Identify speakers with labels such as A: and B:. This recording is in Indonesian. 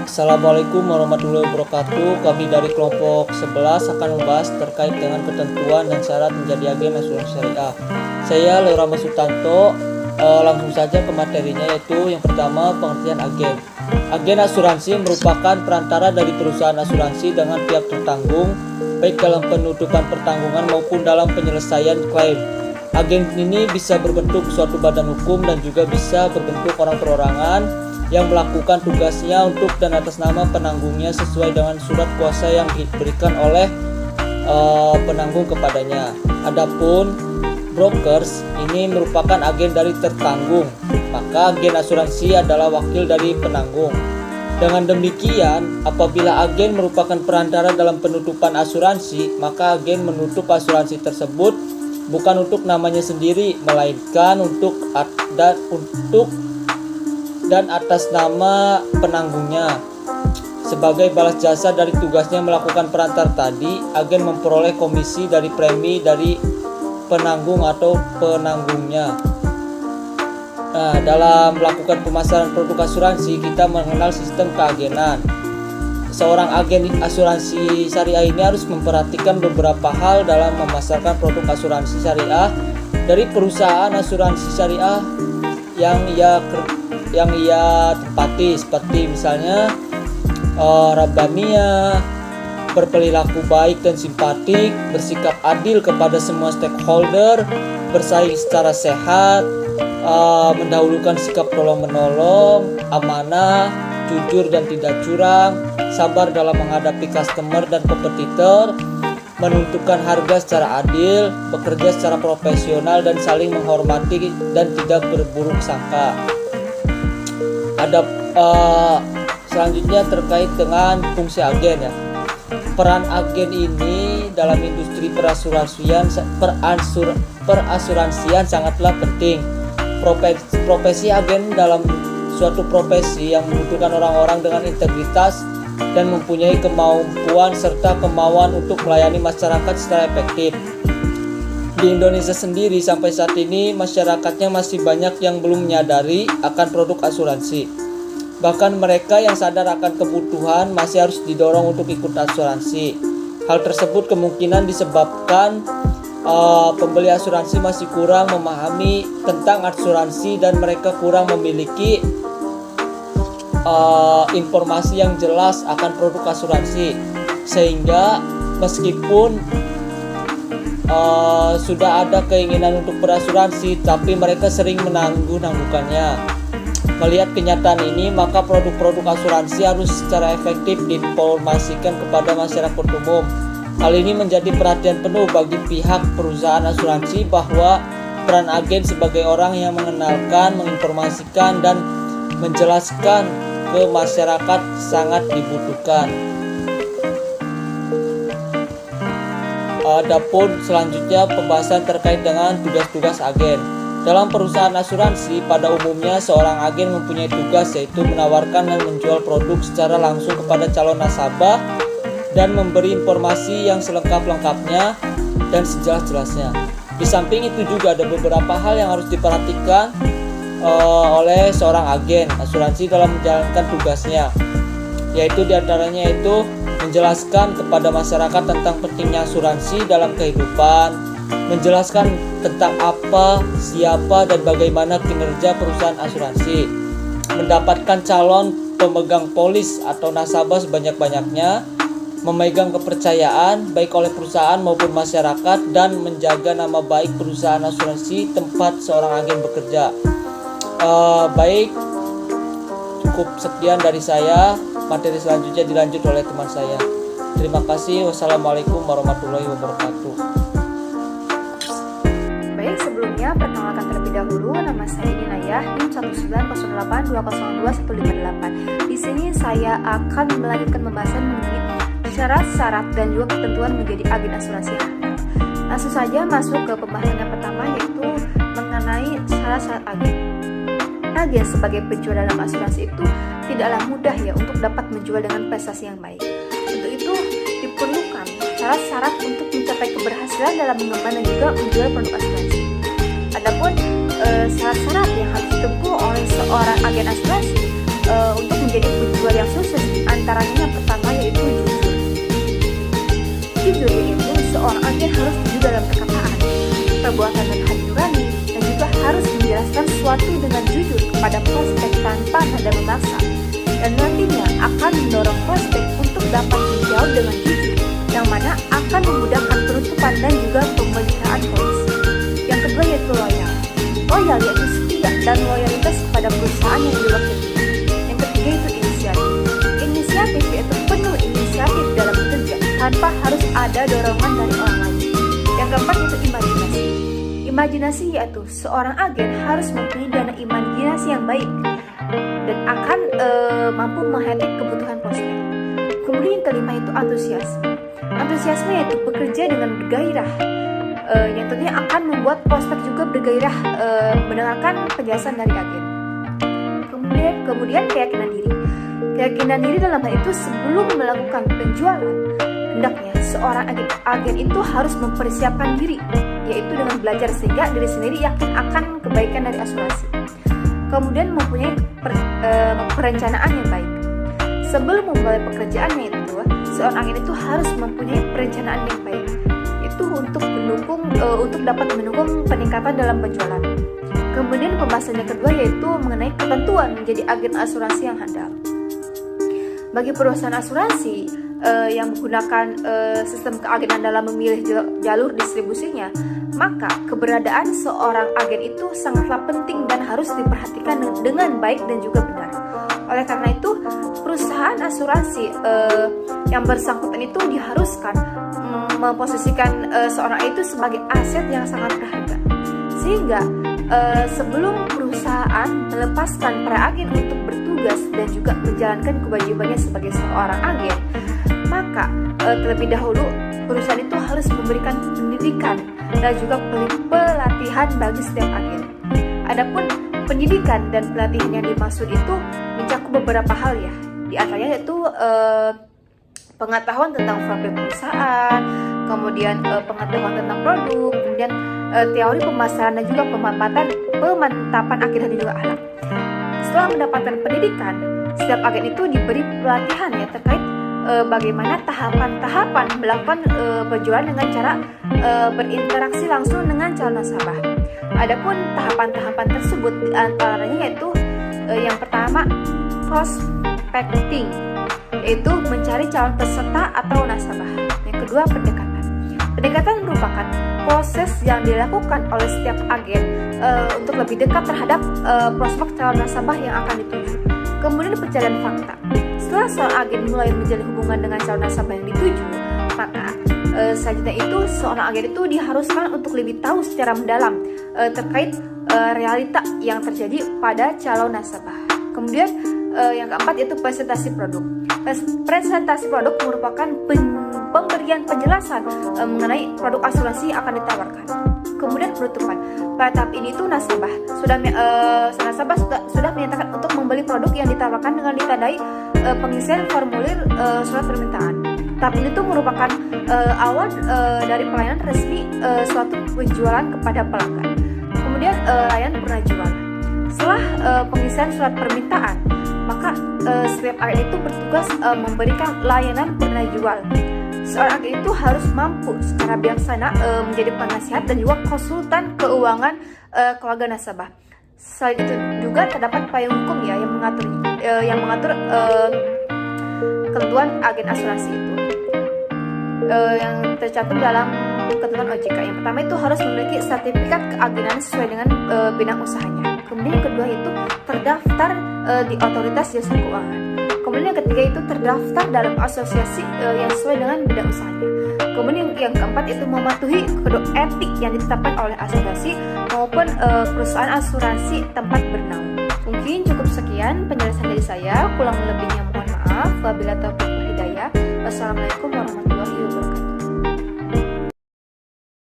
A: Assalamualaikum warahmatullahi wabarakatuh. Kami dari kelompok 11 akan membahas terkait dengan ketentuan dan syarat menjadi agen asuransi syariah. Saya Leora Masutanto. Langsung saja ke materinya, yaitu yang pertama, pengertian agen. Agen asuransi merupakan perantara dari perusahaan asuransi dengan pihak tertanggung, baik dalam penutupan pertanggungan maupun dalam penyelesaian klaim. Agen ini bisa berbentuk suatu badan hukum dan juga bisa berbentuk orang perorangan yang melakukan tugasnya untuk dan atas nama penanggungnya sesuai dengan surat kuasa yang diberikan oleh penanggung kepadanya. Adapun brokers ini merupakan agen dari tertanggung, maka agen asuransi adalah wakil dari penanggung. Dengan demikian, apabila agen merupakan perantara dalam penutupan asuransi, maka agen menutup asuransi tersebut bukan untuk namanya sendiri, melainkan untuk dan atas nama penanggungnya. Sebagai balas jasa dari tugasnya melakukan perantar tadi, agen memperoleh komisi dari premi dari penanggung atau penanggungnya. Nah, dalam melakukan pemasaran produk asuransi, kita mengenal sistem keagenan. Seorang agen asuransi syariah ini harus memperhatikan beberapa hal dalam memasarkan produk asuransi syariah dari perusahaan asuransi syariah yang ia tempati, seperti misalnya Rabbaniyah, berperilaku baik dan simpatik, bersikap adil kepada semua stakeholder, bersaing secara sehat, mendahulukan sikap tolong-menolong, amanah, jujur dan tidak curang, sabar dalam menghadapi customer dan kompetitor, menentukan harga secara adil, bekerja secara profesional dan saling menghormati dan tidak berburuk sangka. Ada selanjutnya terkait dengan fungsi agen ya. Peran agen ini dalam industri perasuransian sangatlah penting. Profesi agen dalam suatu profesi yang membutuhkan orang-orang dengan integritas dan mempunyai kemampuan serta kemauan untuk melayani masyarakat secara efektif. Di Indonesia sendiri sampai saat ini masyarakatnya masih banyak yang belum menyadari akan produk asuransi. Bahkan mereka yang sadar akan kebutuhan masih harus didorong untuk ikut asuransi. Hal tersebut kemungkinan disebabkan pembeli asuransi masih kurang memahami tentang asuransi dan mereka kurang memiliki informasi yang jelas akan produk asuransi, sehingga meskipun sudah ada keinginan untuk berasuransi, tapi mereka sering menangguh-nangguhkannya. Melihat kenyataan ini, maka produk-produk asuransi harus secara efektif diinformasikan kepada masyarakat umum. Hal ini menjadi perhatian penuh bagi pihak perusahaan asuransi bahwa peran agen sebagai orang yang mengenalkan, menginformasikan, dan menjelaskan ke masyarakat sangat dibutuhkan. Adapun selanjutnya pembahasan terkait dengan tugas-tugas agen. Dalam perusahaan asuransi, pada umumnya seorang agen mempunyai tugas, yaitu menawarkan dan menjual produk secara langsung kepada calon nasabah dan memberi informasi yang selengkap-lengkapnya dan sejelas-jelasnya. Di samping itu juga ada beberapa hal yang harus diperhatikan oleh seorang agen asuransi dalam menjalankan tugasnya, yaitu diantaranya itu menjelaskan kepada masyarakat tentang pentingnya asuransi dalam kehidupan, menjelaskan tentang apa, siapa, dan bagaimana kinerja perusahaan asuransi, mendapatkan calon pemegang polis atau nasabah sebanyak-banyaknya, memegang kepercayaan baik oleh perusahaan maupun masyarakat, dan menjaga nama baik perusahaan asuransi tempat seorang agen bekerja. Baik, cukup sekian dari saya. Materi selanjutnya dilanjut oleh teman saya. Terima kasih. Wassalamualaikum warahmatullahi wabarakatuh.
B: Baik, sebelumnya perkenalkan terlebih dahulu, nama saya Inayah, NIM 19082020158. Di sini saya akan melanjutkan pembahasan mengenai syarat-syarat dan juga ketentuan menjadi agen asuransi. Langsung saja masuk ke pembahasan yang pertama, yaitu mengenai syarat-syarat agen. Agen sebagai penjual dalam asuransi itu tidaklah mudah ya untuk dapat menjual dengan prestasi yang baik. Untuk itu diperlukan syarat-syarat untuk mencapai keberhasilan dalam mengembang dan juga menjual produk asuransi. Adapun syarat-syarat yang harus ditempuh oleh seorang agen asuransi untuk menjadi penjual yang sukses diantaranya yang pertama yaitu jujur. Jujur yaitu seorang agen harus jujur dalam perkataan, perbuatan dan hati nurani, dan juga harus menjelaskan sesuatu dengan jujur kepada prospek tanpa nada memaksa, dan nantinya akan mendorong prospek untuk dapat menjawab dengan jujur, yang mana akan memudahkan penutupan dan juga pemeliharaan polisi. Yang kedua yaitu loyal. Loyal yaitu setia dan loyalitas kepada perusahaan yang diwakilinya. Yang ketiga itu inisiatif. Inisiatif yaitu penuh inisiatif dalam bekerja tanpa harus ada dorongan dari orang lain. Yang keempat itu imajinasi. Imajinasi yaitu seorang agen harus mempunyai dana imajinasi yang baik dan akan mampu menghayati kebutuhan prospek. Kemudian yang kelima itu antusiasme. Antusiasme yaitu bekerja dengan bergairah, yang tentunya akan membuat prospek juga bergairah mendengarkan penjelasan dari agen. Kemudian keyakinan diri. Keyakinan diri dalam hal itu sebelum melakukan penjualan, hendaknya seorang agen itu harus mempersiapkan diri, yaitu dengan belajar sehingga diri sendiri yakin akan kebaikan dari asuransi. Kemudian mempunyai perencanaan yang baik. Sebelum memulai pekerjaannya itu, seorang agen itu harus mempunyai perencanaan yang baik, itu untuk dapat mendukung peningkatan dalam penjualan. Kemudian pembahasan yang kedua yaitu mengenai ketentuan menjadi agen asuransi yang handal. Bagi perusahaan asuransi yang menggunakan sistem keagenan dalam memilih jalur distribusinya, maka keberadaan seorang agen itu sangatlah penting dan harus diperhatikan dengan baik dan juga benar. Oleh karena itu, perusahaan asuransi yang bersangkutan itu diharuskan memposisikan seorang itu sebagai aset yang sangat berharga. Sehingga sebelum perusahaan melepaskan para agen untuk bertugas dan juga menjalankan kewajibannya sebagai seorang agen, maka terlebih dahulu perusahaan itu harus memberikan pendidikan dan juga pelatihan bagi setiap agen. Adapun pendidikan dan pelatihan yang dimaksud itu mencakup beberapa hal ya. Di antaranya yaitu pengetahuan tentang profil perusahaan, kemudian pengetahuan tentang produk, kemudian teori pemasaran dan juga pemantapan akidah dan juga akhlak. Setelah mendapatkan pendidikan, setiap agen itu diberi pelatihan ya terkait bagaimana tahapan-tahapan melakukan penjualan dengan cara berinteraksi langsung dengan calon nasabah. Adapun tahapan-tahapan tersebut diantaranya yaitu yang pertama prospecting, yaitu mencari calon peserta atau nasabah. Yang kedua pendekatan. Pendekatan merupakan proses yang dilakukan oleh setiap agen untuk lebih dekat terhadap prospek calon nasabah yang akan dituju. Kemudian pencarian fakta. Setelah seorang agen mulai menjalin hubungan dengan calon nasabah yang dituju, maka selanjutnya itu seorang agen itu diharuskan untuk lebih tahu secara mendalam terkait realita yang terjadi pada calon nasabah. Kemudian yang keempat yaitu presentasi produk. Presentasi produk merupakan pemberian penjelasan mengenai produk asuransi yang akan ditawarkan. Kemudian penutupan. Pada tahap ini itu nasabah sudah menyatakan untuk membeli produk yang ditawarkan dengan ditandai pengisian formulir surat permintaan. Tahap ini itu merupakan awal dari pelayanan resmi suatu penjualan kepada pelanggan. Kemudian layanan purna jual. Setelah pengisian surat permintaan, maka setiap agen itu bertugas memberikan layanan purna jual. Seorang agen itu harus mampu secara bijaksana menjadi penasihat dan juga konsultan keuangan keluarga nasabah. Selain itu juga terdapat payung hukum ya yang mengatur ketentuan agen asuransi itu yang tercantum dalam ketentuan OJK. Yang pertama itu harus memiliki sertifikat keagenan sesuai dengan bidang usahanya. Kemudian yang kedua itu terdaftar di otoritas jasa keuangan. Kemudian yang ketiga itu terdaftar dalam asosiasi yang sesuai dengan bidang usahanya. Kemudian yang keempat itu mematuhi kode etik yang ditetapkan oleh asosiasi maupun perusahaan asuransi tempat bernaung. Mungkin cukup sekian penjelasan dari saya. Kurang lebihnya mohon maaf. Wabillahi taufiq wal hidayah. Wassalamualaikum warahmatullahi wabarakatuh.